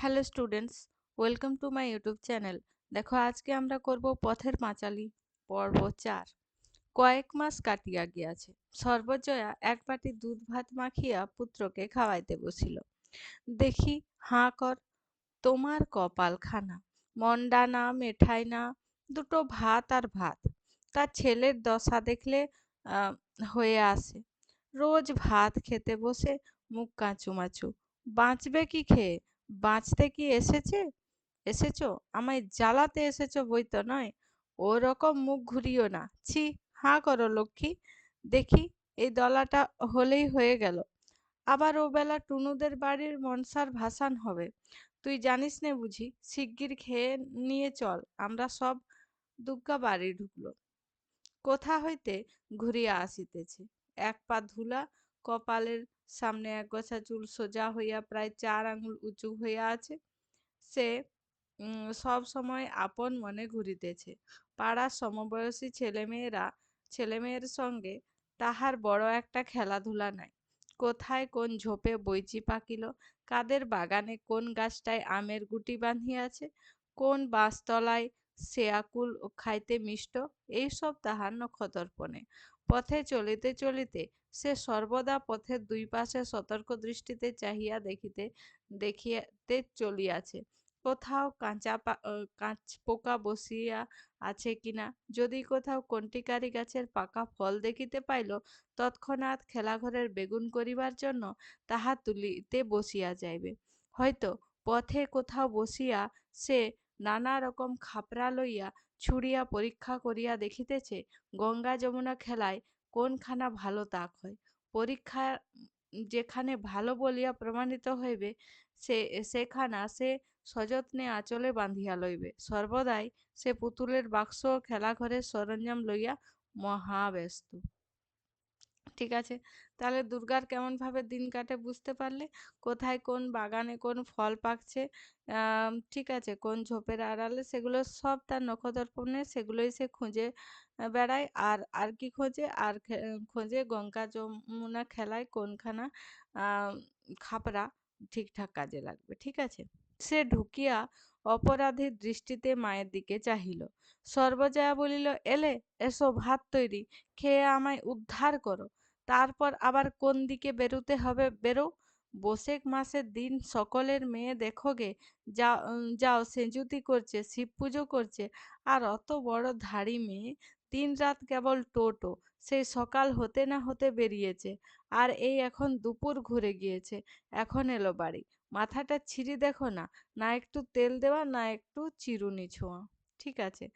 Hello students, welcome to my YouTube channel. দেখো আজকে আমরা করব পথের পাঁচালী পর্ব 4। কয়েক মাস কাটিয়া গিয়াছে, সর্বজয়া এক বাটি দুধ ভাত মাখিয়া পুত্রকে খাওয়াইতে বসিল। দেখি, হাঁ কর, তোমার কপালখানা, মন্ডা না মেঠাই না, দুটো ভাত আর ভাত। তার ছেলের দশা দেখলে আহ, হয়ে আসে। রোজ ভাত খেতে বসে মুখ কাঁচুমাচু। বাঁচবে কি খেয়ে? বাঁচতে কি এসেছো? আমায় জ্বালাতে এসেছো বই তো নয়। ওরকম মুখ ঘুরিও না, ছি। হাঁ করো লক্ষ্মী, দেখি এই দলাটা হলেই হয়ে গেল। আবার ওবেলা টুনুদের বাড়ির মনসার ভাসান হবে। তুই জানিস নে বুঝি? শিগগির খেয়ে নিয়ে চল, আমরা সব। দুগ্গা বাড়ি ঢুকলো। কোথা হইতে ঘুরিয়া আসিতেছে। এক পা ধুলা, কপালের সামনে একগোছা চুল সোজা হইয়া প্রায় 4 আঙুল উঁচু হইয়া আছে। সে সব সময় আপন মনে ঘুরিতেছে। পাড়ার সমবয়সী ছেলেমেয়ের সঙ্গে তাহার বড় একটা খেলাধুলা নাই। কোথায় কোন ঝোপে বৈচি পাকিল, কাদের বাগানে কোন গাছটায় আমের গুটি বাঁধিয়াছে, কোন বাঁশতলায় শেয়াকুল খাইতে মিষ্ট, এইসব তাহার নক্ষতর্পণে। পথে চলিতে চলিতে সে সর্বদা পথের দুই পাশে সতর্ক দৃষ্টিতে চাহিয়া দেখিতে চলিয়াছে। কোথাও কাঁচ পোকা বসিয়া আছে কিনা। যদি কোথাও কণ্টিকারি গাছের পাকা ফল দেখিতে পাইল, তৎক্ষণাৎ খেলাঘরের বেগুন করিবার জন্য তাহা তুলিতে বসিয়া যাইবে। হয়তো পথে কোথাও বসিয়া সে নানা রকম খাপরা লইয়া ছুড়িয়া পরীক্ষা করিয়া দেখিতেছে গঙ্গা যমুনা খেলায় কোনখানা ভালো তাক হয়। পরীক্ষা যেখানে ভালো বলিয়া প্রমাণিত হইবে, সেখানা সে সযত্নে আঁচলে বাঁধিয়া লইবে। সর্বদাই সে পুতুলের বাক্স ও খেলাঘরের সরঞ্জাম লইয়া মহাব্যস্ত। ঠিক আছে, তাহলে দুর্গার কেমন ভাবে দিন কাটে বুঝতে পারলে। কোথায় কোন বাগানে কোন ফল পাকছে, ঠিক আছে, কোন ঝোপের আড়ালে, সেগুলো সব তার নখদর্পণে, সেগুলোই সে খুঁজে বেড়ায়। আর আর কি খোঁজে? আর খোঁজে গঙ্গা যমুনা খেলায় কোনখানা খাপরা ঠিকঠাক কাজে লাগবে। ঠিক আছে, সে ঢুকিয়া অপরাধীর দৃষ্টিতে মায়ের দিকে চাহিল। সর্বজয়া বলিল, এলে, এসো, ভাত তৈরি, খেয়ে আমায় উদ্ধার করো। তারপর আবার কোন দিকে বেরুতে হবে বেরো। বসেক মাসের দিন সকলের মেয়ে দেখোগে, যাও সেঁজুতি করছে, শিব পুজো করছে। আর অত বড় ধাড়ি মেয়ে, দিন রাত কেবল টোটো। সেই সকাল হতে না হতে বেরিয়েছে, আর এই এখন দুপুর ঘুরে গিয়েছে, এখন এলো বাড়ি। মাথাটা ছিঁড়ি দেখো না, না একটু তেল দেওয়া, না একটু চিরুনি ছোঁয়া। ঠিক আছে,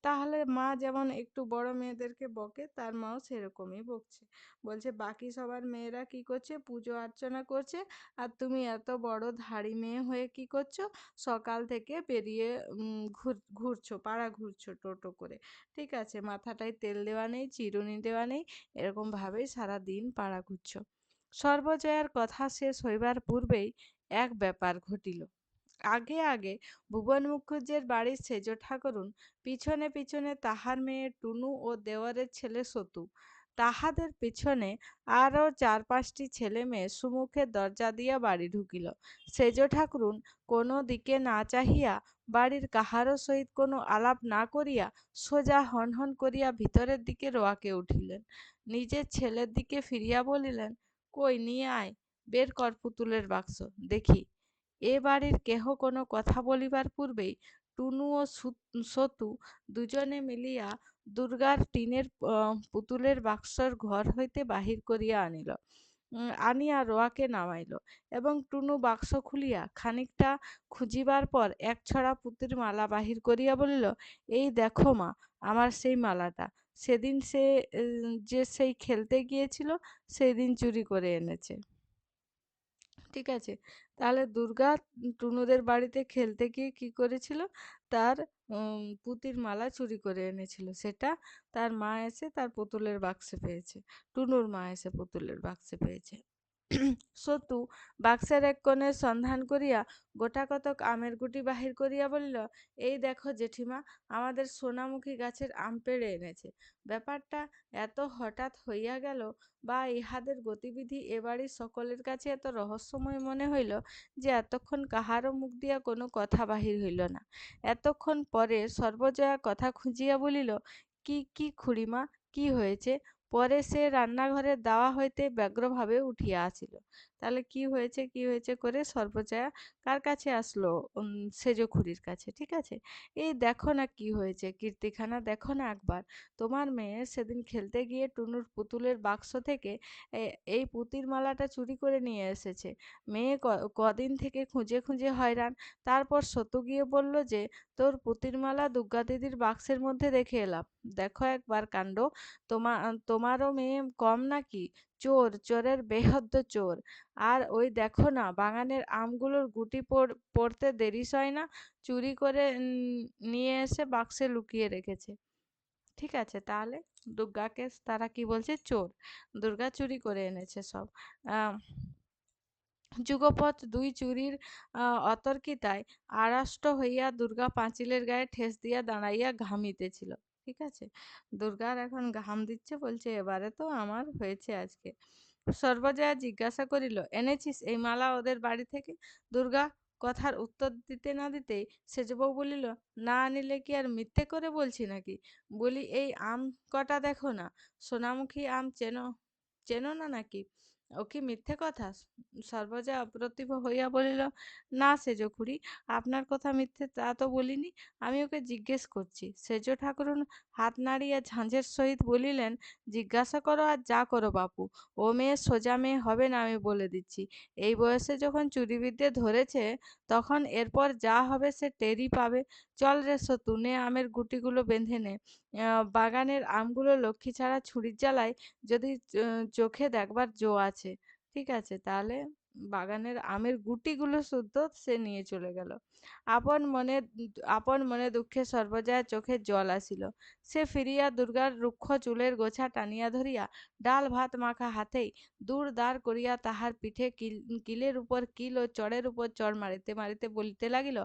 তাহলে মা যেমন একটু বড় মেয়েদেরকে বকে, তার মাও সেরকমই বকছে। বলছে বাকি সবার মেয়েরা কি করছে? পুজো অর্চনা করছে, আর তুমি এত বড় ধাড়ি মেয়ে হয়ে কি করছো? সকাল থেকে বেরিয়ে ঘুরছো, পাড়া ঘুরছো টোটো করে। ঠিক আছে, মাথাটায় তেল দেওয়া নেই, চিরুনি দেওয়া নেই, এরকম ভাবেই সারা দিন পাড়া ঘুরছো। সর্বজয়ার কথা শেষ হইবার পূর্বেই এক ব্যাপার ঘটিল। আগে আগে ভুবন মুখুজ্জের বাড়ির সেজ ঠাকরুন, পিছনে পিছনে তাহার মেয়ে টুনু ও দেওয়ারের ছেলে সতু, তাহাদের পিছনে আরও 4-5টি ছেলে মেয়ে সুমুখে দরজা দিয়া বাড়ি ঢুকিল। সেজ ঠাকরুন কোনো দিকে না চাহিয়া, বাড়ির কাহারও সহিত কোনো আলাপ না করিয়া, সোজা হন হন করিয়া ভিতরের দিকে রোয়াকে উঠিলেন। নিজের ছেলের দিকে ফিরিয়া বলিলেন, কই, নিয়ে আয়, বের কর পুতুলের বাক্স, দেখি। এ বাড়ির কেহ কোনো কথা বলিবার পূর্বেই টুনু ও সতু দুজনে মিলিয়া দুর্গার টিনের পুতুলের বাক্সর ঘর হইতে বাহির করিয়া আনিল। আনিয়া রোয়াকে নামাইল, এবং টুনু বাক্স খুলিয়া খানিকটা খুঁজিবার পর এক ছড়া পুঁতির মালা বাহির করিয়া বলিল, এই দেখো মা, আমার সেই মালাটা সেদিন সে যে সেই খেলতে গিয়েছিল, সেদিন চুরি করে এনেছে। ঠিক আছে, তাহলে দুর্গা টুনুদের বাড়িতে খেলতে গিয়ে কি করেছিল? তার পুতির মালা চুরি করে এনেছিল। সেটা তার মা এসে তার পুতুলের বাক্সে পেয়েছে। টুনুর মা এসে পুতুলের বাক্সে পেয়েছে। সতু বাক্সের এক কোণে সন্ধান করিয়া গোটাকতক আমের গুটি বাহির করিয়া বলিল, এই দেখো জেঠিমা, আমাদের সোনামুখী গাছের আম পেড়ে এনেছে। ব্যাপারটা এত হঠাৎ হইয়া গেল, বা ইহাদের গতিবিধি এ বাড়ির সকলের কাছে এত রহস্যময় মনে হইল যে এতক্ষণ কাহারও মুখ দিয়া কোনো কথা বাহির হইল না। এতক্ষণ পরে সর্বজয়া কথা খুঁজিয়া বলিল, কি কি খুড়িমা, কি হয়েছে? পরে সে রান্নাঘরের দাওয়া হইতে ব্যগ্রভাবে উঠিয়া আসিল। তাহলে কি হয়েছে কি হয়েছে করে সর্বজয়া কার কাছে আসলো? সেজ খুড়ির কাছে। ঠিক আছে? এই দেখো না কি হয়েছে, কীর্তিখানা দেখো না একবার। তোমার মেয়ে সেদিন খেলতে গিয়ে টুনুর পুতুলের বাক্স থেকে এই পুতির মালাটা চুরি করে নিয়ে এসেছে। মেয়ে কদিন থেকে খুঁজে খুঁজে হয়রান। তারপর সতু গিয়ে বলল যে, তোর পুতির মালা দুর্গা দিদির বাক্সের মধ্যে দেখে এলাম। দেখো একবার কাণ্ড। তোমারও মেয়ে কম নাকি? চোর, চোরের বেহদ্দ চোর। আর ওই দেখো না, বাগানের আমগুলোর গুটি পড়তে দেরি সয় না, চুরি করে নিয়ে এসে বাক্সে লুকিয়ে রেখেছে। ঠিক আছে, তাহলে দুর্গাকে তারা কি বলছে? চোর। দুর্গা চুরি করে এনেছে সব। আহ যুগপৎ দুই চুরির অতর্কিতায় আড়ষ্ট হইয়া দুর্গা পাঁচিলের গায়ে ঠেস দিয়া দাঁড়াইয়া ঘামিতেছিল। ঠিক আছে? দুর্গার এখন ঘাম দিচ্ছে, বলছে এবারে তো আমার হয়েছে আজকে। সর্বজয়া জিজ্ঞাসা করিল, এনেছিস এই মালা ওদের বাড়ি থেকে? দুর্গা কথার উত্তর দিতে না দিতেই সেজবউ বলিল, না আনিলে কি আর মিথ্যে করে বলছি নাকি? বলি এই আম কটা দেখো না, সোনামুখী আম চেনো চেনো না নাকি? ও কি মিথ্যে কথা? সর্বজয়া অপ্রতিভ হইয়া বলিল, না সেজ খুড়ি, আপনার কথা মিথ্যে তা তো বলিনি। আমি ওকে জিজ্ঞেস করছি। সেজ ঠাকুরুন হাত নাড়িয়া ঝাঁঝের সহিত বলিলেন, জিজ্ঞাসা করো আর যা করো বাপু, ও মেয়ে সোজা মেয়ে হবে না, আমি বলে দিচ্ছি। এই বয়সে যখন চুরিবিদ্যে ধরেছে, তখন এরপর যা হবে সে টেরই পাবে। চল রে সতু, নে আমের গুটিগুলো বেঁধে নে। বাগানের আমগুলো লক্ষ্মী ছাড়া ছুরির জ্বালায় যদি চোখে দেখবার জো আছে। ঠিক আছে, তাহলে বাগানের আমের গুটিগুলো শুদ্ধ সে নিয়ে চলে গেল। আপন মনে আপন মনে দুঃখে সর্বজয়ার চোখে জল আসিল। সে ফিরিয়া দুর্গার রুক্ষ চুলের গোছা টানিয়া ধরিয়া ডাল ভাত মাখা হাতেই দূর দাঁড় করিয়া তাহার পিঠে কিলের উপর কিল ও চড়ের উপর চড় মারিতে মারিতে বলিতে লাগিল,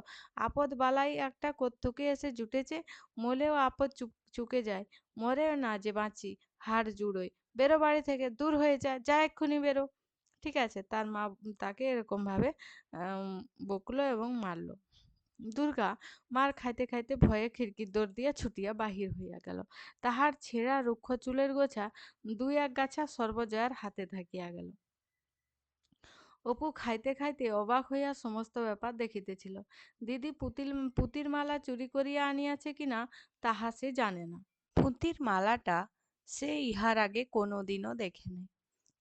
আপদ বালাই একটা কোত্থেকে এসে জুটেছে। মলেও আপদ চুকে যায়, মরেও না যে বাঁচি, হাড় জুড়োই। বেরো বাড়ি থেকে, দূর হয়ে যা, যা এক্ষুনি বেরো। ঠিক আছে, তার মা তাকে এরকম ভাবে বকলো এবং মারলো। দুর্গা মার খাইতে খাইতে ভয়ে খিড়কির দোর দিয়া ছুটিয়া বাহির হইয়া গেল। তাহার ছেঁড়া রুক্ষ চুলের গোছা দুই এক গাছা সর্বজয়ার হাতে থাকিয়া গেল। অপু খাইতে খাইতে অবাক হইয়া সমস্ত ব্যাপার দেখিতেছিল। দিদি পুতির মালা চুরি করিয়া আনিয়াছে কিনা তাহা সে জানে না। পুঁতির মালাটা সে ইহার আগে কোনোদিনও দেখে নাই।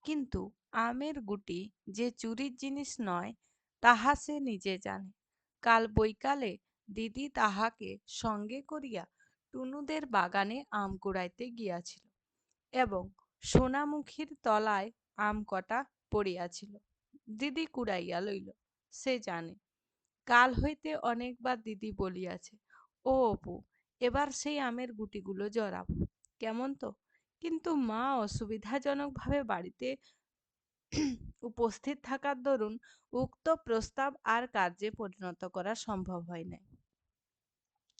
কিন্তু আমের গুটি যে চুরির জিনিস নয়, তাহা সে নিজে জানে। কাল বৈকালে দিদি তাহাকে সঙ্গে করিয়া টুনুদের বাগানে আম কুড়াইতে গিয়াছিল, এবং সোনামুখীর তলায় আম কটা পড়িয়াছিল। দিদি কুড়াইয়া লইল, সে জানে। কাল হইতে অনেকবার দিদি বলিয়াছে, ও অপু, এবার সেই আমের গুটিগুলো জড়াবো, কেমন তো? কিন্তু মা অসুবিধাজনকভাবে বাড়িতে উপস্থিত থাকার দরুন উক্ত প্রস্তাব আর কার্যে পরিণত করা সম্ভব হয় নাই।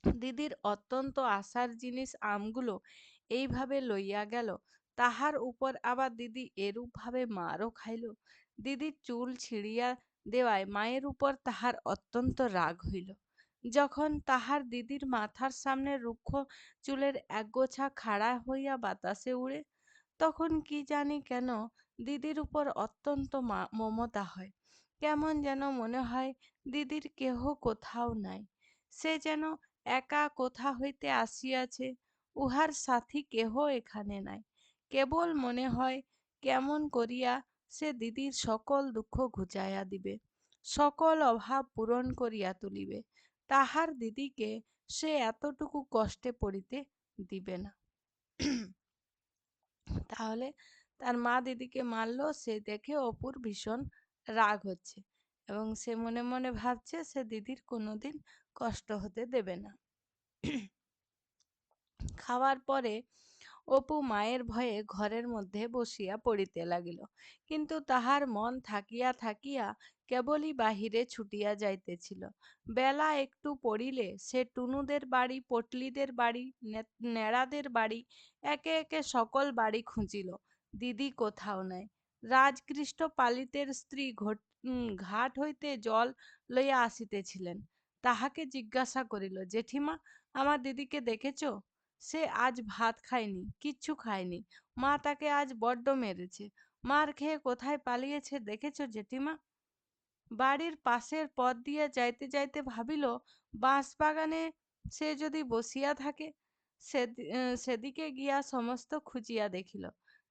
দিদির অত্যন্ত আশার জিনিস আমগুলো এইভাবে লইয়া গেল, তাহার উপর আবার দিদি এরূপভাবে মারও খাইল। দিদির চুল ছিঁড়িয়া দেওয়ায় মায়ের উপর তাহার অত্যন্ত রাগ হইল। যখন তাহার দিদির মাথার সামনে রুক্ষ চুলের একগোছা খাড়া হইয়া বাতাসে উড়ে, তখন কি জানি কেন দিদির উপর অত্যন্ত মমতা হয়। কেমন যেন মনে হয় দিদির কেহ কোথাও নাই, সে যেন একা কোথা হইতে আসিয়াছে, উহার সাথী কেহ এখানে নাই। কেবল মনে হয় কেমন করিয়া সে দিদির সকল দুঃখ ঘুচাইয়া দিবে, সকল অভাব পূরণ করিয়া তুলিবে। তাহার দিদিকে সে এতটুকু কষ্টে পড়িতে দিবে না। তাহলে তার মা দিদিকে মারলো, সে দেখে অপুর ভীষণ রাগ হচ্ছে, এবং সে মনে মনে ভাবছে সে দিদির কোনোদিন কষ্ট হতে দেবে না। খাওয়ার পরে অপু মায়ের ভয়ে ঘরের মধ্যে বসিয়া পড়িতে লাগিল, কিন্তু তাহার মন থাকিয়া থাকিয়া কেবলই বাহিরে ছুটিয়া যাইতেছিল। বেলা একটু পড়িলে সে টুনুদের বাড়ি, পটলিদের বাড়ি, নেড়াদের বাড়ি, একে একে সকল বাড়ি খুঁজিল। দিদি কোথাও নাই। রাজকৃষ্ট পালিতের স্ত্রী ঘাট হইতে জল লইয়া আসিতেছিলেন। তাহাকে জিজ্ঞাসা করিল, জেঠিমা, আমার দিদিকে দেখেছ? সে আজ ভাত খায়নি, কিচ্ছু খায়নি। মা তাকে আজ বড্ড মেরেছে। মার খেয়ে কোথায় পালিয়েছে দেখেছ জেঠিমা? বাড়ির পাশের পথ দিয়া যাইতে যাইতে ভাবিল, বাঁশবাগানে সে যদি বসিয়া থাকে। সেদিকে গিয়া সমস্ত খুঁজিয়া দেখিল।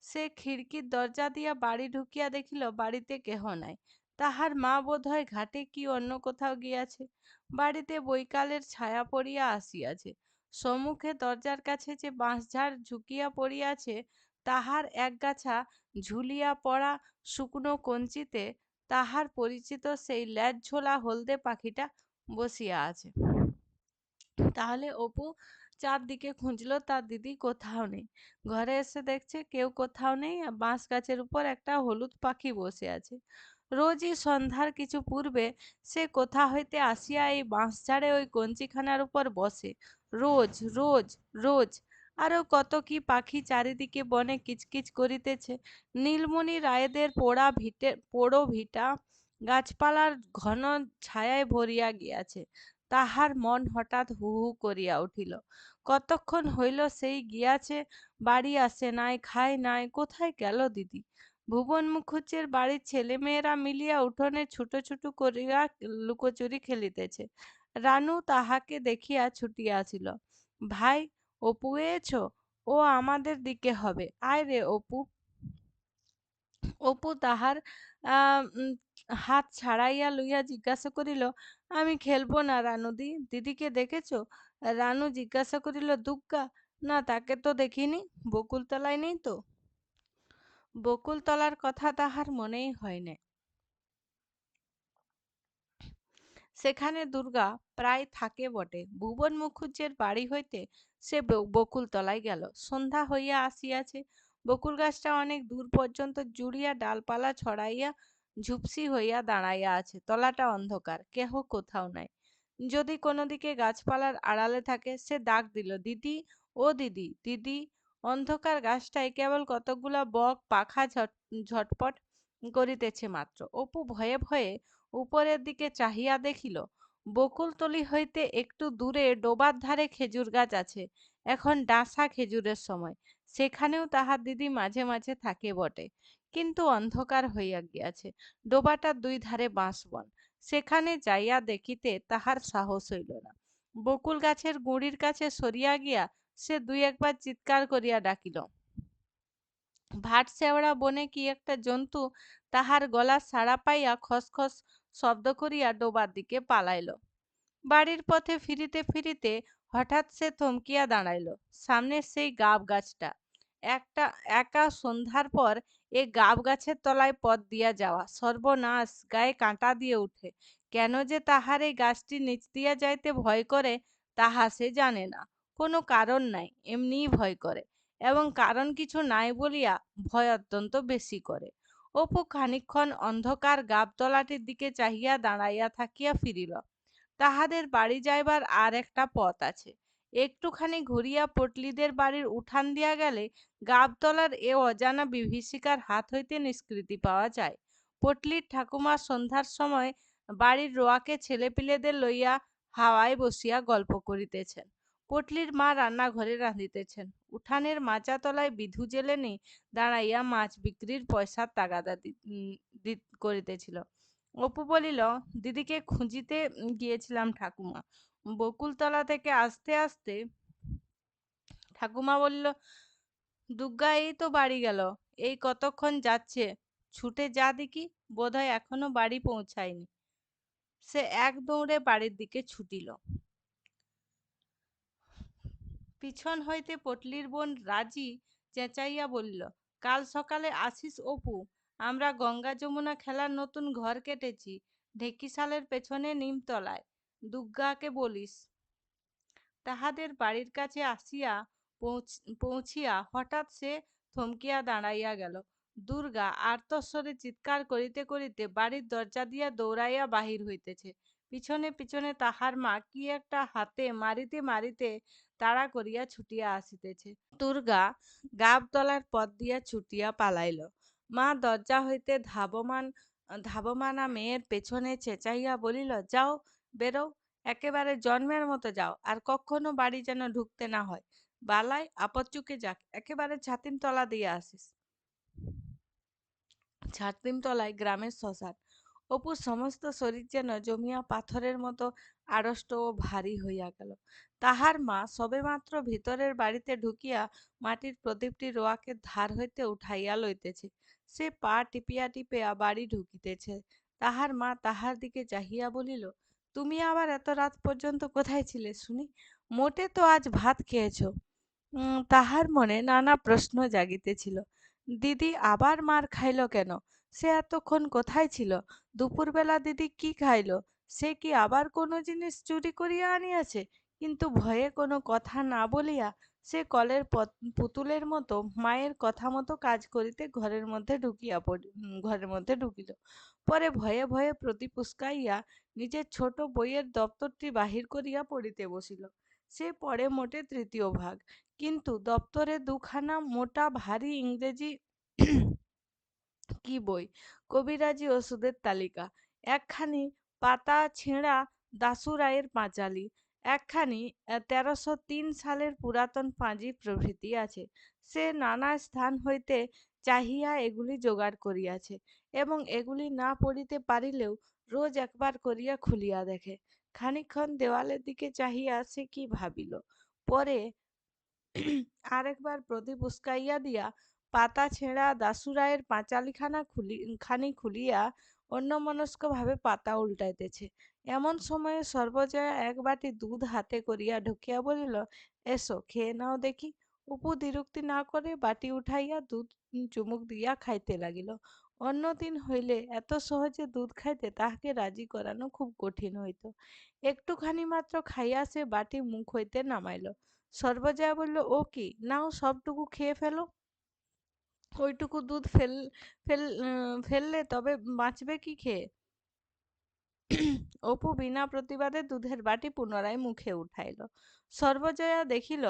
সে খিড়কির দরজা দিয়া বাড়ি ঢুকিয়া দেখিল বাড়িতে কেহ নাই। তাহার মা বোধহয় ঘাটে কি অন্য কোথাও গিয়াছে। বাড়িতে বৈকালের ছায়া পড়িয়া আসিয়াছে। সম্মুখে দরজার কাছে যে বাঁশঝাড় ঝুঁকিয়া পড়িয়াছে, তাহার একগাছা ঝুলিয়া পড়া শুকনো কঞ্চিতে তাহার পরিচিত সেই ল্যাজ ঝোলা হলদে পাখিটা বসিয়া আছে। তাহলে অপু চারদিকে খুঁজলো, তার দিদি কোথাও নেই। ঘরে এসে দেখছে কেউ কোথাও নেই, আর বাঁশ গাছের উপর একটা হলুদ পাখি বসে আছে। রোজই সন্ধ্যার কিছু পূর্বে সে কোথা হইতে আসিয়া এই বাঁশঝাড়ে ওই কঞ্চিখানার উপর বসে। রোজ রোজ রোজ। আরো কত কি পাখি চারিদিকে বনে কিচকিচ করিতেছে। নীলমণি রায়েদের পোড়ো ভিটা গাছপালার ঘন ছায়ায় ভরিয়া গিয়াছে। তাহার মন হঠাৎ হু হু করিয়া উঠিল। কতক্ষণ হইল সেই গিয়াছে, বাড়ি আসে নাই, খায় নাই, কোথায় গেল দিদি? ভুবন মুখুজ্জের বাড়ির ছেলেমেয়েরা মিলিয়া উঠোনে ছুটো ছুটো করিয়া লুকোচুরি খেলিতেছে। রানু তাহাকে দেখিয়া ছুটিয়া আসিল। ভাই, অপু এয়েছ? ও আমাদের দিকে হবে, আয় রে অপু। অপু তাহার হাত ছাড়াইয়া লইয়া জিজ্ঞাসা করিল, আমি খেলবো না রানুদি, দিদিকে দেখেছ? রানু জিজ্ঞাসা করিল, দুগ্গা, না তাকে তো দেখিনি। বকুলতলায় নেই তো? বকুলতলার কথা তাহার মনেই হয় নাই। সেখানে দুর্গা প্রায় থাকে বটে। ভুবন মুখুজ্জের বাড়ি হইতে সে বকুলতলায় গেল। সন্ধ্যা হইয়া আসিয়াছে। বকুল গাছটা অনেক দূর পর্যন্ত জুড়িয়া ডালপালা ছড়াইয়া ঝুপসি হইয়া দাঁড়াইয়া আছে। তলাটা অন্ধকার, কেহ কোথাও নাই। যদি কোনো দিকে গাছপালার আড়ালে থাকে, সে ডাক দিল, দিদি, ও দিদি, দিদি। অন্ধকার গাছটায় কেবল কতকগুলা বক পাখা ঝটপট করিতেছে মাত্র। অপু ভয়ে ভয়ে উপরের দিকে চাহিয়া দেখিল, বকুলতলি হইতে একটু দূরে ডোবার ধারে খেজুর গাছ আছে। এখন ডাসা খেজুরের সময়। সেখানেও তাহার দিদি মাঝে মাঝে থাকে বটে, কিন্তু অন্ধকার হইয়া গিয়াছে। ডোবাটার দুই ধারে বাঁশবন। সেখানে যাইয়া দেখিতে তাহার সাহস হইল না। বকুল গাছের গুঁড়ির কাছে সরিয়া গিয়া সে দুই একবার চিৎকার করিয়া ডাকিল। ভাটশেওড়া বনে কি একটা জন্তু তাহার গলার সাড়া পাইয়া খসখস শব্দ করিয়া ডোবার দিকে পালাইল। বাড়ির পথে ফিরিতে ফিরিতে হঠাৎ সে থমকিয়া দাঁড়াইল। সামনের সেই গাব গাছটা। একটা একা সন্ধ্যার পর এ গাব গাছের তলায় পথ দিয়া যাওয়া সর্বনাশ, গায়ে কাঁটা দিয়ে উঠে। কেন যে তাহার এই গাছটির নিচ দিয়া যাইতে ভয় করে, তাহা সে জানে না। কোনো কারণ নাই, এমনিই ভয় করে। এবং কারণ কিছু নাই বলিয়া ভয় অত্যন্ত বেশি করে। অপু খানিকক্ষণ অন্ধকার গাবতলাটির দিকে চাহিয়া দাঁড়াইয়া থাকিয়া ফিরিল। তাহাদের বাড়ি যাইবার আর একটা পথ আছে। একটুখানি ঘুরিয়া পটলিদের বাড়ির উঠান দিয়া গেলে গাবতলার এ অজানা বিভীষিকার হাত হইতে নিষ্কৃতি পাওয়া যায়। পটলির ঠাকুমা সন্ধ্যার সময় বাড়ির রোয়াকে ছেলেপিলেদের লইয়া হাওয়ায় বসিয়া গল্প করিতেছেন। পটলির মা রান্নাঘরে রাঁধিতেছেন। উঠানের মাচাতলায় বিধু জেলেনি দাঁড়াইয়া মাছ বিক্রির পয়সার তাগাদা করিতেছিল। অপু বলিল, দিদিকে খুঁজিতে গিয়েছিলাম ঠাকুমা। বকুলতলা থেকে আসতে আসতে ঠাকুমা বলল, দুগ্গা এই তো বাড়ি গেল, এই কতক্ষণ যাচ্ছে, ছুটে যা দেখি, বোধহয় এখনো বাড়ি পৌঁছায়নি। সে এক দৌড়ে বাড়ির দিকে ছুটিল। পিছন হইতে পটলির বোন রাজি চেঁচাইয়া বলিল, কাল সকালে আসিস অপু, আমরা গঙ্গা যমুনা খেলার নতুন ঘর কেটেছি, ঢেকিশালের পেছনে নিমতলায়। দুগ্গাকে বলিস। তাহাদের বাড়ির কাছে আসিয়া পৌঁছিয়া হঠাৎ সে থমকিয়া দাঁড়াইয়া গেল। দুর্গা আর্তস্বরে চিৎকার করিতে করিতে বাড়ির দরজা দিয়া দৌড়াইয়া বাহির হইতেছে। পিছনে পিছনে তাহার মা কি একটা হাতে মারিতে মারিতে তাড়া করিয়া ছুটিয়া আসিতেছে। দুর্গা গাবতলার পথ দিয়া ছুটিয়া পালাইল। মা দরজা হইতে ধাবমানা মেয়ের পেছনে চেঁচাইয়া বলিল, যাও, বেরো, একেবারে জন্মের মতো যাও, আর কখনো বাড়ি যেন ঢুকতে না হয়। বালাই আপদচুকে যাক, একেবারে ছাতিম তলা দিয়ে আসিস। ছাতিমতলায় গ্রামের শ্মশান। অপুর সমস্ত শরীর যেন জমিয়া পাথরের মতো আড়ষ্ট ও ভারী হইয়া গেল। তাহার মা সবেমাত্র ভিতরের বাড়িতে ঢুকিয়া মাটির প্রদীপটি রোয়াকের ধার হইতে উঠাইয়া লইতেছে। সে পা টিপিয়া টিপিয়া বাড়ি ঢুকিতেছে। তাহার মা তাহার দিকে চাহিয়া বলিল, তুমি আবার এত রাত পর্যন্ত কোথায় ছিলে শুনি? মোটে তো আজ ভাত খেয়েছ। তাহার মনে নানা প্রশ্ন জাগিতেছিল। দিদি আবার মার খাইল কেন? সে এতক্ষণ কোথায় ছিল? দুপুরবেলা দিদি কি খাইল? সে কি আবার কোনো জিনিস চুরি করিয়া আনিয়াছে? কিন্তু ভয়ে কোনো কথা না বলিয়া সে কলের পুতুলের মতো মায়ের কথা মতো কাজ করিতে ঘরের মধ্যে ঢুকিল। পরে ভয়ে ভয়ে প্রদীপ উস্কাইয়া নিজের ছোট বইয়ের দপ্তরটি বাহির করিয়া পড়িতে বসিল। সে পড়ে মোটে তৃতীয় ভাগ, কিন্তু দপ্তরে দুখানা মোটা ভারী ইংরেজি কি বই, কবিরাজি ওষুধের তালিকা, একখানি পাতা ছেঁড়া দাশু রায়ের পাঁচালী, একখানি 1303 সালের পুরাতন পাঁজি প্রভৃতি আছে। সে নানা স্থান হইতে চাহিয়া এগুলি জোগাড় করিয়াছে, এবং এগুলি না পড়িতে পারিলেও রোজ একবার করিয়া খুলিয়া দেখে। খানিকক্ষণ দেওয়ালের দিকে চাহিয়া সে কি ভাবিল। পরে আরেকবার প্রদীপ উস্কাইয়া দিয়া পাতা ছেঁড়া দাশুরায়ের খানি খুলিয়া অন্যমনস্কভাবে পাতা উল্টাইতেছে। এমন সময়ে সর্বজয়া এক বাটি দুধ হাতে করিয়া ঢুকিয়া বলিল, এসো খেয়ে নাও দেখি। অপু দ্বিরুক্তি না করে বাটি উঠাইয়া দুধ চুমুক দিয়া খাইতে লাগিল। অন্যদিন হইলে এত সহজে দুধ খাইতে তাহাকে রাজি করানো খুব কঠিন হইত। একটুখানি মাত্র খাইয়া সে বাটি মুখ হইতে নামাইল। সর্বজয়া বলল, ও কি, নাও সবটুকু খেয়ে ফেলো। ওইটুকু দুধ ফেললে তবে বাঁচবে কি খেয়ে? অপু বিনা প্রতিবাদে দুধের বাটি পুনরায় মুখে উঠাইল। সর্বজয়া দেখিল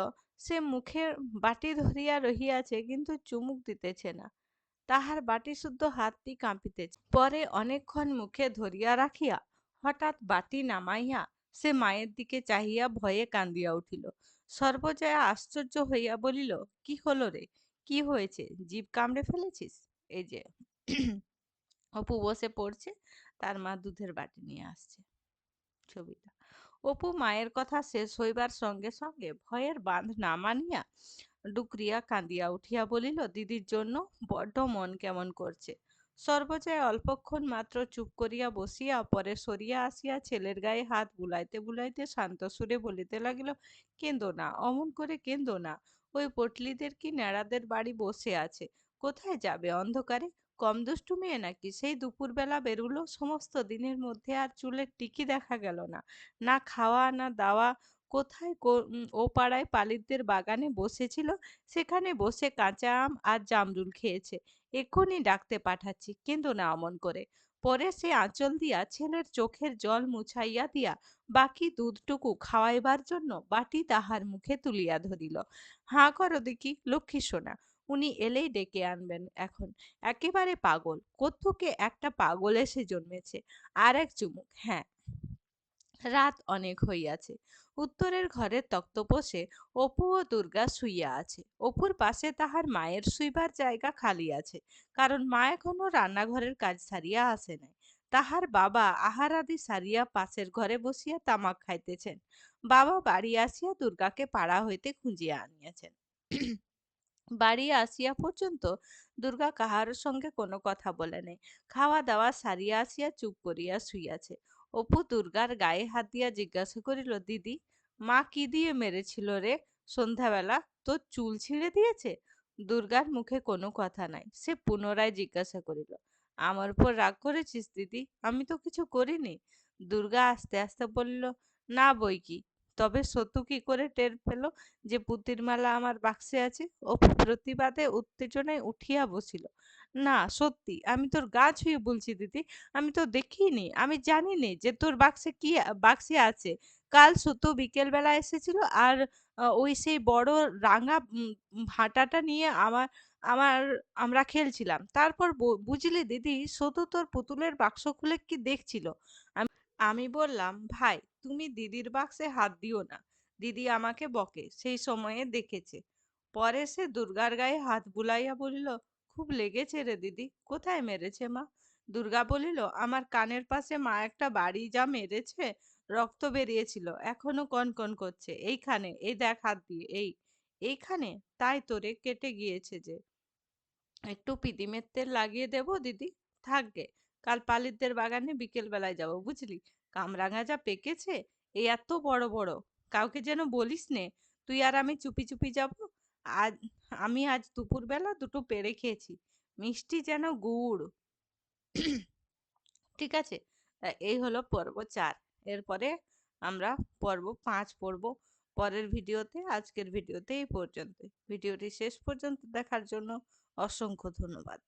সে মুখে বাটি ধরিয়া রহিয়াছে, কিন্তু চুমুক দিতেছে না। তাহার বাটি শুদ্ধ হাতটি কাঁপিতেছে। পরে অনেকক্ষণ মুখে ধরিয়া রাখিয়া হঠাৎ বাটি নামাইয়া সে মায়ের দিকে চাহিয়া ভয়ে কান্দিয়া উঠিল। সর্বজয়া আশ্চর্য হইয়া বলিল, কি হলো রে? কি হয়েছে? জিভ কামড়ে ফেলেছিস? এই যে অপু বসে পড়ছে, তার মা দুধের বাটি নিয়ে আসছে। ছবিটা অপু মায়ের কথা শেষ হইবার সঙ্গে সঙ্গে ভয়ের বাঁধ না মানিয়া ডুকরিয়া কাঁদিয়া উঠিয়া বলিল, দিদির জন্য বড্ড মন কেমন করছে। সর্বজয়া অল্পক্ষণ মাত্র চুপ করিয়া বসিয়া পরে সরিয়া আসিয়া ছেলের গায়ে হাত বুলাইতে বুলাইতে শান্ত সুরে বলিতে লাগিল, কেঁদো না, অমন করে কেঁদো না। ওই পটলিদের কি ন্যাড়াদের বাড়ি বসে আছে, কোথায় যাবে অন্ধকারে? কম দুষ্টু মেয়ে নাকি? সেই দুপুরবেলা বেরুলো, সমস্ত দিনের মধ্যে আর চুলের টিকি দেখা গেল না, না খাওয়া না দাওয়া। কোথায় ও পাড়ায় পালিতদের বাগানে বসেছিল, সেখানে বসে কাঁচা আম আর জামরুল খেয়েছে। এক্ষুনি ডাকতে পাঠাচ্ছি, কিন্তু না অমন করে। পরে সে আঁচল দিয়া ছেলের চোখের জল মুছাইয়া দিয়া বাকি দুধটুকু খাওয়াইবার জন্য বাটি তাহার মুখে তুলিয়া ধরিল। হাঁ করো দেখি, লক্ষ্মী সোনা, উনি এলেই ডেকে আনবেন এখন। একেবারে পাগল, কোত্থেকে একটা পাগল এসে জন্মেছে। আর এক চুমুক, হ্যাঁ। রাত অনেক হইয়াছে। উত্তরের ঘরের তক্তপোষে অপু ও দুর্গা শুইয়া আছে। অপুর পাশে তাহার মায়ের শুইবার জায়গা খালি আছে, কারণ মা এখনো রান্নাঘরের কাজ সারিয়া আসে নাই। তাহার বাবা আহার আদি সারিয়া পাশের ঘরে বসিয়া তামাক খাইতেছেন। বাবা বাড়ি আসিয়া দুর্গাকে পাড়া হইতে খুঁজিয়া আনিয়াছেন। বাড়ি আসিয়া পর্যন্ত দুর্গা কাহার সঙ্গে কোনো কথা বলে নাই। খাওয়া দাওয়া সারিয়া আসিয়া চুপ করিয়া শুইয়াছে। অপু দুর্গার গায়ে হাত দিয়া জিজ্ঞাসা করিল, দিদি, মা কি দিয়ে মেরেছিল রে সন্ধ্যাবেলা? তোর চুল ছিঁড়ে দিয়েছে? দুর্গার মুখে কোনো কথা নাই। সে পুনরায় জিজ্ঞাসা করিল, আমার উপর রাগ করেছিস দিদি? আমি তো কিছু করিনি। দুর্গা আস্তে আস্তে বলিল, না বই কি, তবে সত্যু কি করে টের পেল যে পুতির মালা আমার বাক্সে আছে? ও প্রতিবাদে উত্তেজনায় উঠিয়া বসিল। না সত্যি, আমি তোর গা ছুঁয়ে বলছি দিদি, আমি তো দেখিনি, আমি জানি নে যে তোর বাক্সে আছে। কাল সত্য বিকেল বেলা এসেছিল আর ওই সেই বড় রাঙা ভাটাটা নিয়ে আমার আমার আমরা খেলছিলাম। তারপর বুঝলি দিদি, সতু তোর পুতুলের বাক্স খুলে কি দেখছিল। আমি বললাম, ভাই তুমি দিদির বাক্সে হাত দিও না, দিদি আমাকে বকে, সেই সময়ে দেখেছে। পরে সে দুর্গার গায়ে হাত বুলাইয়া বলিল, খুব লেগেছে রে দিদি, কোথায় মেরেছে মা? দুর্গা বলিল, আমার কানের পাশে মা একটা বাড়ি যা মেরেছে, রক্ত বেরিয়েছিল, এখনো কনকন করছে, এইখানে, এই দেখ হাত দিয়ে, এইখানে। তাই তোরে কেটে গিয়েছে যে। একটু পিদিমের তেল লাগিয়ে দেবো দিদি? থাকগে, কাল পালিতদের বাগানে বিকেল বেলায় যাবো, বুঝলি? কামরাঙা যা পেকেছে, এই এত বড় বড়, কাউকে যেন বলিস নে। তুই আর আমি চুপি চুপি যাব। আজ আজ দুপুর বেলা দুটো পেড়ে খেয়েছি, মিষ্টি যেন গুড়। ঠিক আছে? এই হলো পর্ব 4। এরপরে আমরা পর্ব 5 পড়ব পরের ভিডিওতে। আজকের ভিডিওতে এই পর্যন্ত। ভিডিওটি শেষ পর্যন্ত দেখার জন্য অসংখ্য ধন্যবাদ।